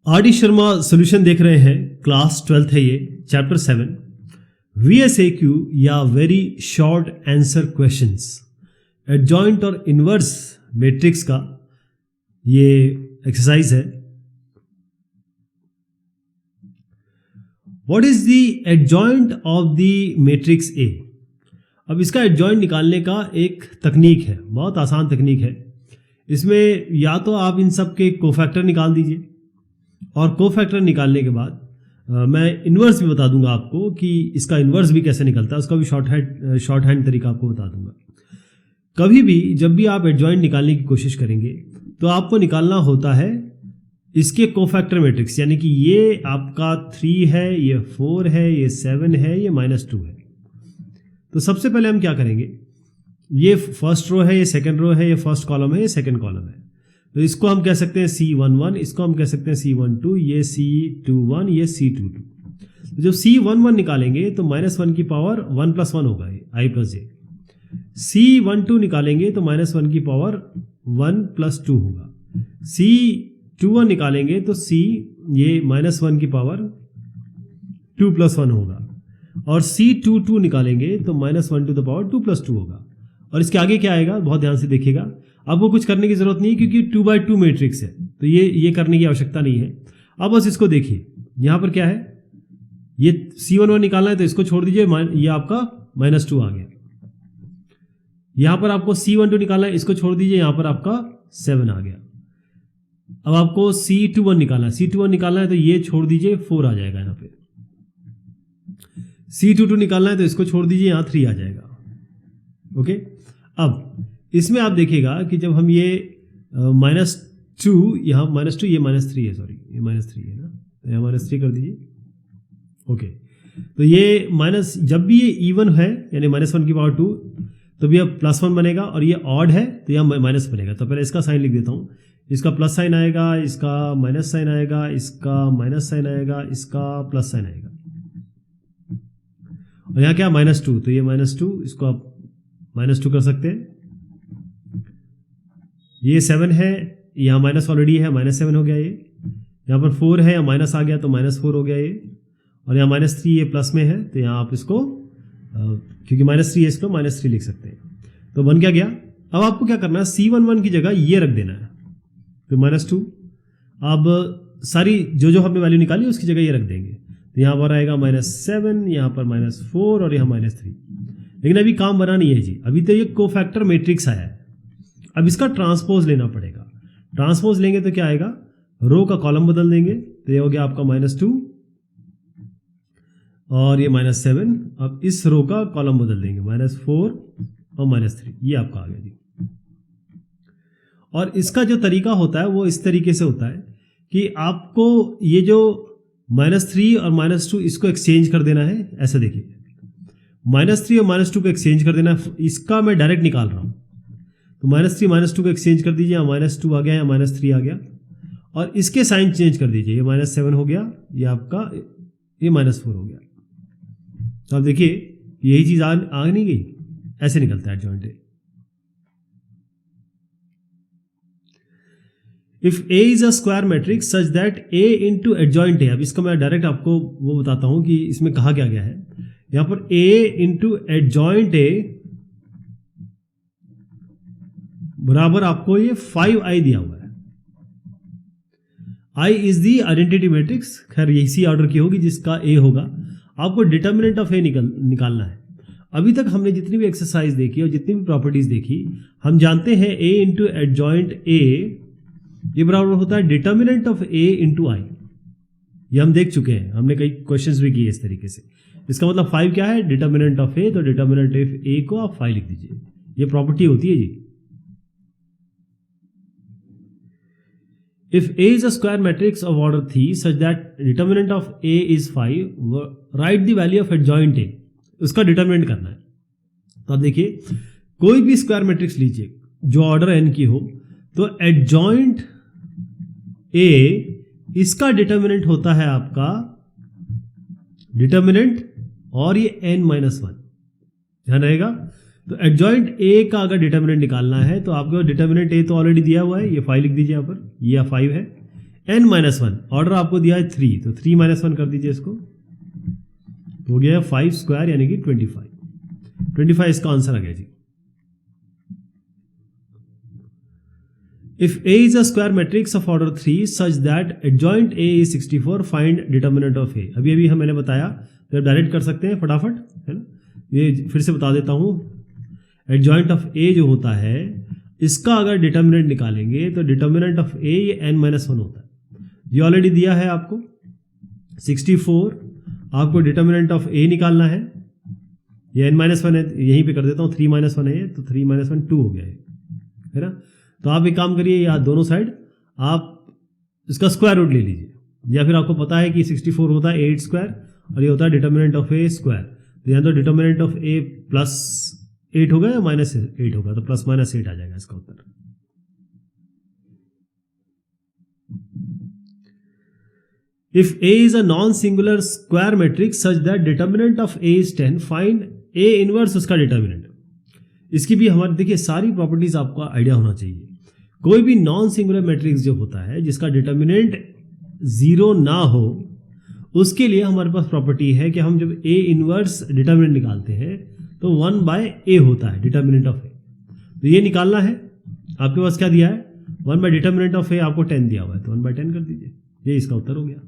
R D Sharma solution देख रहे हैं। क्लास 12th है ये, चैप्टर 7 VSAQ या very short answer questions. Adjoint और इनवर्स मैट्रिक्स का ये एक्सरसाइज है। What is the adjoint of the matrix A. अब इसका एडजॉइंट निकालने का एक तकनीक है, बहुत आसान तकनीक है। इसमें या तो आप इन सब के कोफैक्टर निकाल दीजिए और कोफैक्टर निकालने के बाद मैं इन्वर्स भी बता दूंगा आपको कि इसका इन्वर्स भी कैसे निकलता है, उसका भी शॉर्ट हैंड तरीका आपको बता दूंगा। कभी भी जब भी आप एडजॉइंट निकालने की कोशिश करेंगे तो आपको निकालना होता है इसके कोफैक्टर मैट्रिक्स, यानी कि ये आपका 3 है, ये 4 है, ये 7 है, ये -2 है। तो सबसे पहले हम क्या करेंगे, ये फर्स्ट रो है, ये सेकंड रो है, ये फर्स्ट कॉलम है, ये सेकंड कॉलम है। तो इसको हम कह सकते हैं C11, इसको हम कह सकते हैं C12, ये C21, ये C22। तो जब C11 निकालेंगे तो -1 की पावर 1 + 1 होगा, I + j। C12 निकालेंगे तो -1 की पावर 1 + 2 होगा। C21 निकालेंगे तो ये -1 की पावर 2 + 1 होगा। और C22 निकालेंगे तो -1 to the power 2 + 2 होगा। और इसके आगे क्या आएगा, बहुत ध्यान से देखिएगा। आपको कुछ करने की जरूरत नहीं है क्योंकि 2/2 मैट्रिक्स है, तो ये करने की आवश्यकता नहीं है। अब बस इसको देखिए, यहाँ पर क्या है, ये C11 निकालना है तो इसको छोड़ दीजिए, ये आपका -2 आ गया। यहाँ पर आपको C12 निकालना है, इसको छोड़ दीजिए, यहाँ पर आपका 7 आ गया। अब आपको C21 निकालना है, C21 निकालना है तो ये छोड़ दीजिए, 4 आ जाएगा यहाँ पे। C22 निकालना है तो इसको छोड़ दीजिए, यहाँ 3 आ जाएगा। ओके, अब इसमें आप देखिएगा कि जब हम ये -2, यहाँ -2, ये -3 है, सॉरी ये -3 है ना, तो यहाँ -3 कर दीजिए। ओके, तो ये जब भी ये इवन है यानी -1 की पावर 2, तो भी अब +1 बनेगा, और ये ऑड है तो यहाँ माइनस बनेगा। तो पहले इसका साइन लिख देता हूँ, इसका प्लस साइन आएगा, इसका माइनस साइन आएगा, इसका माइनस साइन आएगा, इसका प्लस साइन आएगा। और यहाँ क्या -2, तो ये -2, इसको आप -2 कर सकते हैं। ये 7 है, यहाँ माइनस ऑलरेडी है, -7 हो गया। ये यहाँ पर 4 है, यहाँ माइनस आ गया तो -4 हो गया ये। और यहाँ -3 ये प्लस में है, तो यहाँ आप इसको क्योंकि -3 है इसको -3 लिख सकते हैं। तो बन क्या गया। अब आपको क्या करना है, C11 की जगह ये रख देना है, तो -2। अब सारी जो हमने वैल्यू निकाली उसकी जगह ये रख देंगे, तो यहाँ पर आएगा -7, यहाँ पर -4 और यहाँ -3। लेकिन अभी काम बना नहीं है जी, अभी तो ये कोफैक्टर मैट्रिक्स आया है। अब इसका ट्रांसपोज लेना पड़ेगा। ट्रांसपोज लेंगे तो क्या आएगा, रो का कॉलम बदल देंगे, तो ये हो गया आपका -2 और ये -7। अब इस रो का कॉलम बदल देंगे, -4 और -3, ये आपका आ गया जी। और इसका जो तरीका होता है वो इस तरीके से होता है कि आपको ये जो -3 और -2 इसको एक्सचेंज कर देना है। ऐसा देखिए, -3 और -2 को एक्सचेंज कर देना है। इसका मैं डायरेक्ट निकाल रहा हूँ, तो -3 -2 को एक्सचेंज कर दीजिए, यहाँ -2 आ गया, यहाँ -3 आ गया। और इसके साइन चेंज कर दीजिए, ये -7 हो गया, ये आपका ये -4 हो गया। तो आप देखिए यही चीज आ नहीं गई, ऐसे निकलता है adjoint. If A is a square matrix such that A into adjoint A। अब इसका मैं डायरेक्ट आपको वो बताता हूं कि इसमें कहा क्या गया है। यहां पर A इंटू एडजॉइंट A बराबर आपको ये 5i दिया हुआ है। I is the identity matrix, खैर इसी ऑर्डर की होगी जिसका A होगा। आपको डिटर्मिनेंट ऑफ A निकालना है। अभी तक हमने जितनी भी एक्सरसाइज देखी और जितनी भी प्रॉपर्टीज देखी, हम जानते हैं A इंटू एडजॉइंट A ये बराबर होता है determinant of A into I। ये हम देख चुके हैं, हमने कई क्वेश्चंस भी किए इस तरीके से। इसका मतलब 5 क्या है, डिटर्मिनेंट ऑफ A। तो डिटर्मिनेंट ऑफ A को आप 5 लिख दीजिए, ये प्रॉपर्टी होती है जी। If A is a square matrix of order 3 such that determinant of A is 5, write the value of adjoint A। उसका डिटर्मिनेंट करना है। तो आप देखिए, कोई भी स्क्वायर मैट्रिक्स लीजिए जो ऑर्डर n की हो, तो एडजॉइंट A इसका डिटर्मिनेंट होता है आपका डिटर्मिनेंट और ये n-1, ध्यान रहेगा। तो एडजॉइंट ए का अगर डिटर्मिनेंट निकालना है तो आपके पास डिटर्मिनेंट ए तो ऑलरेडी दिया हुआ है, ये 5 लिख दीजिए यहाँ पर, ये 5 है। n-1 ऑर्डर आपको दिया है 3, तो 3-1 कर दीजिए इसको, हो गया 5 स्क्वायर यानी कि 25 इसका आंसर आ गया जी। If A is a square matrix of order 3 such that adjoint A is 64, find determinant of A। अभी मैंने बताया, तो डायरेक्ट कर सकते हैं फटाफट, है ना। ये फिर से बता देता हूँ, एडजॉइंट ऑफ A जो होता है इसका अगर डिटर्मिनेंट निकालेंगे तो डिटर्मिनेंट ऑफ A ये n-1 होता है। ये ऑलरेडी दिया है आपको 64, आपको डिटर्मिनेंट ऑफ A निकालना है, ये n-1 है, यहीं पे कर देता हूँ, 3-1 है, तो 3-1 2 हो गया है ना। तो आप एक काम करिए, या दोनों साइड आप इसका स्क्वायर रूट ले लीजिए, या फिर आपको पता है कि 64 होता है 8 स्क्वायर और ये होता है डिटर्मिनेंट ऑफ A स्क्वायर, तो यहाँ तो डिटर्मिनेंट ऑफ A +8 होगा या -8 होगा, तो +-8 आ जाएगा इसका उत्तर। If A is a non-singular square matrix such that determinant of A is 10, find A inverse उसका डिटर्मिनेंट। इसकी भी हमारे देखिए सारी प्रॉपर्टीज आपको आइडिया होना चाहिए। कोई भी नॉन सिंगुलर मैट्रिक्स जो होता है जिसका डिटर्मिनेंट 0 ना हो, उसके लिए हमारे पास प्रॉपर्टी है कि हम जब A इनवर्स डिटर्मिनेंट निकालते हैं तो 1/A होता है डिटर्मिनेंट ऑफ A। तो ये निकालना है, आपके पास क्या दिया है, 1 डिटर्मिनेंट ऑफ A आपको 10 दिया हुआ है, तो 1/10 कर दीजिए, ये इसका उत्तर हो गया।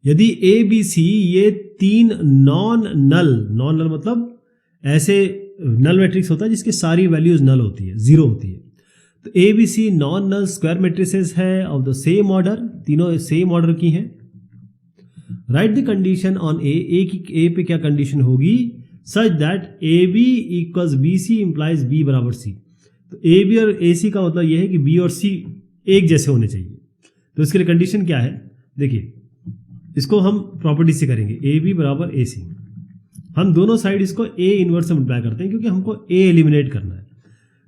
यदि A B C ये 3 नॉन नल मतलब ऐसे नल मैट्रिक्स होता है जिसकी सारी वैल्यूज नल होती है, 0 होती है, तो A B C non null square matrices है ऑफ द सेम ऑर्डर, तीनों सेम ऑर्डर की हैं। Write the condition on A पे क्या कंडीशन होगी, such that AB equals BC implies B बराबर C। तो AB और AC का मतलब यह है कि B और C एक जैसे होने चाहिए। तो इसके लिए कंडीशन क्या है, देखिए इसको हम प्रॉपर्टी से करेंगे, AB बराबर AC, हम दोनों साइड इसको A इनवर्स से मल्टीप्लाई करते हैं क्योंकि हमको A एलिमिनेट करना है।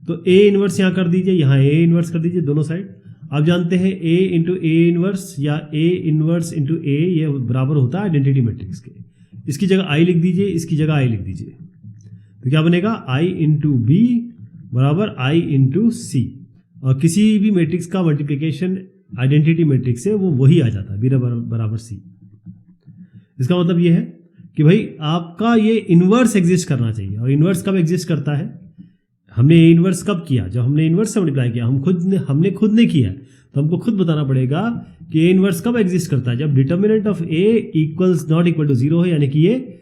तो A इनवर्स यहाँ कर दीजिए, यहाँ A इनवर्स कर दीजिए, दोनों साइड। आप जानते हैं A इंटू A इनवर्स या A इनवर्स इंटू A ये बराबर होता है आइडेंटिटी मैट्रिक्स के। इसकी जगह I लिख दीजिए, इसकी जगह I लिख दीजिए, तो क्या बनेगा I इंटू B बराबर I इंटू C। और किसी भी मैट्रिक्स का मल्टीप्लिकेशन आइडेंटिटी मैट्रिक्स से वो वही आ जाता है, B बराबर C। इसका मतलब ये है कि भाई आपका ये इनवर्स एग्जिस्ट करना चाहिए, और इनवर्स कब एग्जिस्ट करता है, हमने ये इनवर्स कब किया, जब हमने इनवर्स से मल्टीप्लाई किया, हमने खुद ने किया, तो हमको खुद बताना पड़ेगा कि ये इनवर्स कब एग्जिस्ट करता है, जब determinant of A equals not equal to 0 है, यानी कि ये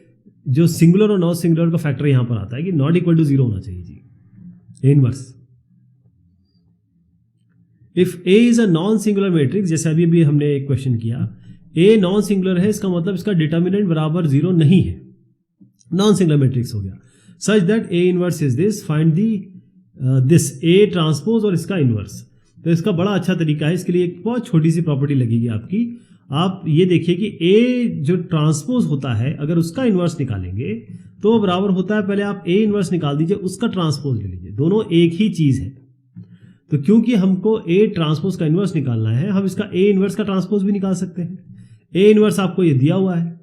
जो सिंगुलर और नॉन सिंगुलर का फैक्टर यहां पर आता है कि नॉट इक्वल टू 0 होना चाहिए जी, ये inverse. If A is a non singular matrix, जैसे अभी हमने एक क्वेश्चन किया, A नॉन सिंगुलर है, इसका मतलब इसका डिटर्मिनेंट बराबर 0 नहीं है, नॉन सिंगुलर मैट्रिक्स हो गया। Such that A inverse is this, find this A transpose और इसका इनवर्स। तो इसका बड़ा अच्छा तरीका है, इसके लिए एक बहुत छोटी सी प्रॉपर्टी लगेगी आपकी। आप ये देखिए कि A जो ट्रांसपोज होता है अगर उसका इनवर्स निकालेंगे तो बराबर होता है, पहले आप A इनवर्स निकाल दीजिए, उसका ट्रांसपोज ले लीजिए, दोनों एक ही चीज है। तो क्योंकि हमको A ट्रांसपोज का इनवर्स निकालना है, हम इसका A इनवर्स का ट्रांसपोज भी निकाल सकते हैं। A इनवर्स आपको ये दिया हुआ है,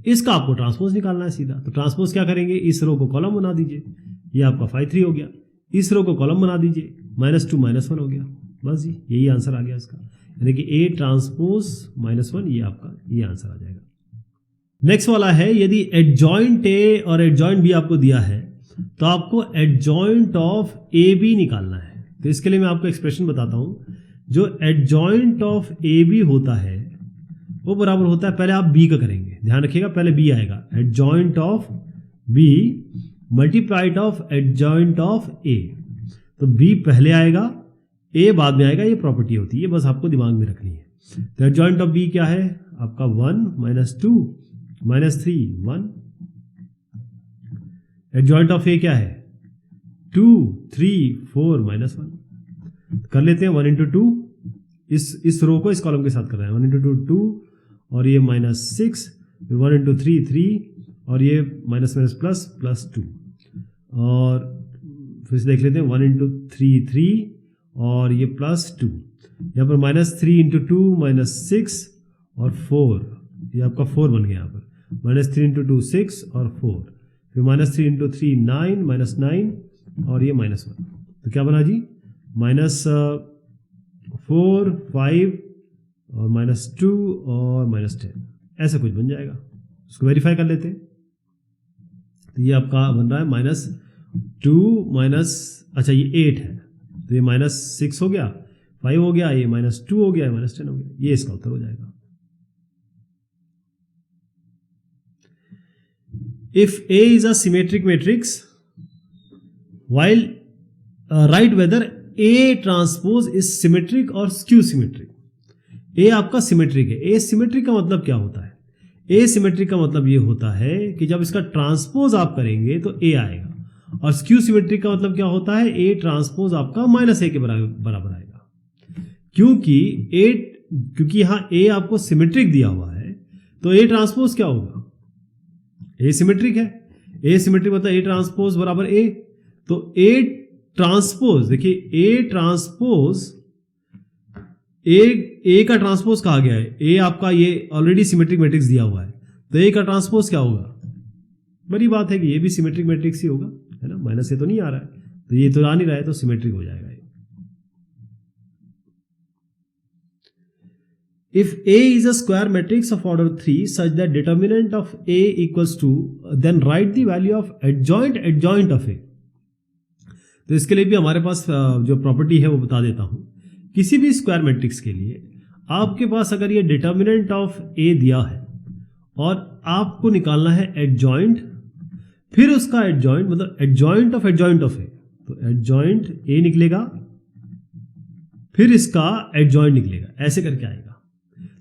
इसका आपको ट्रांसपोज निकालना है सीधा। तो ट्रांसपोज क्या करेंगे, इस रो को कॉलम बना दीजिए, ये आपका 5-3 हो गया, इस रो को कॉलम बना दीजिए, -2 -1 हो गया, बस जी यही आंसर आ गया इसका, यानी कि A ट्रांसपोज -1 ये आपका ये आंसर आ जाएगा। नेक्स्ट वाला है, यदि एडजॉइंट A और एडजॉइंट B आपको दिया है तो आपको एडजॉइंट ऑफ AB निकालना है। तो इसके लिए मैं आपको एक्सप्रेशन बताता हूं, जो एडजॉइंट ऑफ AB होता है वो बराबर होता है, पहले आप B का करेंगे, ध्यान रखिएगा पहले B आएगा, adjoint of B multiplied of adjoint of A। तो B पहले आएगा, A बाद में आएगा, ये प्रॉपर्टी होती है, बस आपको दिमाग में रखनी है। तो एडजॉइंट ऑफ B क्या है आपका, 1 -2 -3 1। एडजॉइंट ऑफ A क्या है, 2 3 4 -1। कर लेते हैं 1 × 2, इस रो को इस कॉलम के साथ कर रहे हैं, 1 × 2 2 और ये -6, फिर 1 × 3 3 और ये +++2, और फिर से देख लेते हैं 1 × 3 3 और ये +2, यहाँ पर -3 × 2 -6 और 4, ये आपका 4 बन गया यहाँ पर, -3 × 2 6 और 4, फिर -3 × 3 9 -9 और ये -1। तो क्या बना जी, -4, 5 और -2 और -10, ऐसा कुछ बन जाएगा। उसको वेरीफाई कर लेते हैं। तो ये आपका बन रहा है -2 अच्छा ये 8 है, तो ये -6 हो गया, 5 हो गया, ये -2 हो गया, -10 हो गया। ये इसका उत्तर हो जाएगा। If A is a symmetric matrix, while write whether A transpose is symmetric or skew symmetric. A आपका सिमेट्रिक है। ए सिमेट्रिक का मतलब क्या होता है? ए सिमेट्रिक का मतलब ये होता है कि जब इसका ट्रांसपोज आप करेंगे तो ए आएगा, और स्क्यू सिमेट्रिक का मतलब क्या होता है? ए ट्रांसपोज आपका -a के बराबर आएगा। क्योंकि यहां ए आपको सिमेट्रिक दिया हुआ है, तो ए ट्रांसपोज क्या होगा? ए सिमेट्रिक है। ए सिमेट्रिक मतलब ए ट्रांसपोज बराबर ए। तो ए ट्रांसपोज, देखिए ए ट्रांसपोज, ए का ट्रांसपोज कहा गया है। ए आपका ये ऑलरेडी सिमेट्रिक मैट्रिक्स दिया हुआ है, तो ए का ट्रांसपोज क्या होगा? बड़ी बात है कि ये भी सिमेट्रिक मैट्रिक्स ही होगा, है ना। माइनस से तो नहीं आ रहा है, तो ये तो आ नहीं रहा है, तो सिमेट्रिक हो जाएगा। If A is a square matrix of order 3 such that determinant of A equals to, then write the value of adjoint of A. तो इसके लिए भी हमारे पास जो प्रॉपर्टी है वो बता देता हूं। किसी भी स्क्वायर मैट्रिक्स के लिए आपके पास अगर ये डिटर्मिनेंट ऑफ A दिया है और आपको निकालना है एडजॉइंट, फिर उसका एडजॉइंट मतलब एडजॉइंट ऑफ A, तो एडजॉइंट A निकलेगा, फिर इसका एडजॉइंट निकलेगा, ऐसे करके आएगा।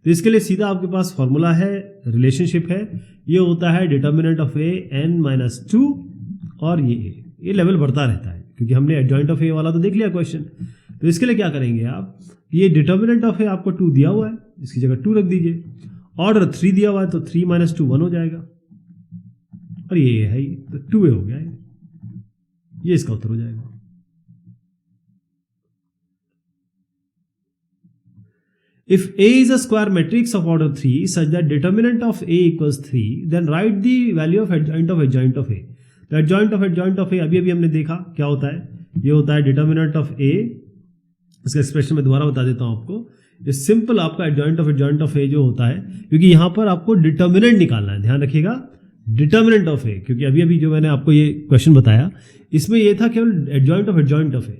तो इसके लिए सीधा आपके पास फॉर्मूला है, रिलेशनशिप है, ये होता है डिटर्मिनेंट ऑफ ए n-2 और ये लेवल बढ़ता रहता है, क्योंकि हमने एडजॉइंट ऑफ ए वाला तो देख लिया क्वेश्चन। तो इसके लिए क्या करेंगे आप, ये डिटर्मिनेंट ऑफ ए आपको 2 दिया हुआ है, इसकी जगह 2 रख दीजिए। ऑर्डर 3 दिया हुआ है, तो 3 - 2 1 हो जाएगा, और ये है तो 2a हो गया, ये इसका उत्तर हो जाएगा। If A is a square matrix of order 3 such that determinant of A equals 3, then write the value of adjoint of A. तो adjoint of A अभी हमने देखा क्या होता है, ये होता है डिटर्मिनेंट ऑफ A। इसका एक्सप्रेशन मैं दोबारा बता देता हूं आपको। ये सिंपल आपका adjoint of A जो होता है, क्योंकि यहां पर आपको डिटर्मिनेंट निकालना है, ध्यान रखिएगा, डिटर्मिनेंट ऑफ A, क्योंकि अभी जो मैंने आपको ये क्वेश्चन बताया इसमें ये था केवल adjoint of A।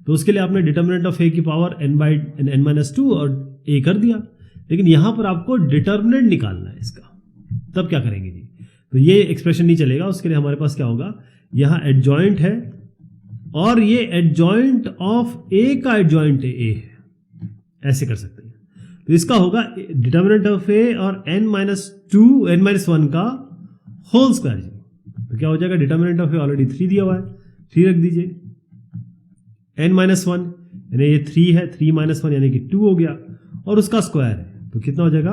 तो उसके लिए आपने डिटर्मिनेंट ऑफ A की पावर n-2 और A कर दिया, लेकिन यहां पर आपको डिटर्मिनेंट निकालना है इसका, तब क्या करेंगे जी? तो ये एक्सप्रेशन नहीं चलेगा, उसके लिए हमारे पास क्या होगा, यहां एडजॉइंट है और ये एडजॉइंट ऑफ A का एडजॉइंट A है, ऐसे कर सकते हैं। तो इसका होगा डिटर्मिनेंट ऑफ A और n-1 का होल स्क्वायर जी। तो क्या हो जाएगा, डिटर्मिनेंट ऑफ A ऑलरेडी 3 दिया हुआ है, 3 रख दीजिए, n-1 यानी ये 3 है, 3 - 1 यानी कि 2 हो गया, और उसका स्क्वायर है, तो कितना हो जाएगा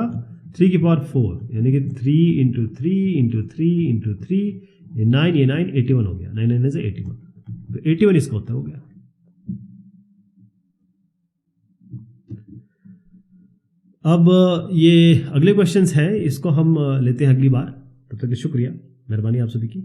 3 की पावर 4 यानी कि 3 × 3 × 3 × 3, ये 9 81 हो गया, 9 9 से 81, तो 81 इसका उत्तर हो गया। अब ये अगले क्वेश्चंस हैं, इसको हम लेते हैं अगली बार। तब तक शुक्रिया, मेहरबानी आप सभी की।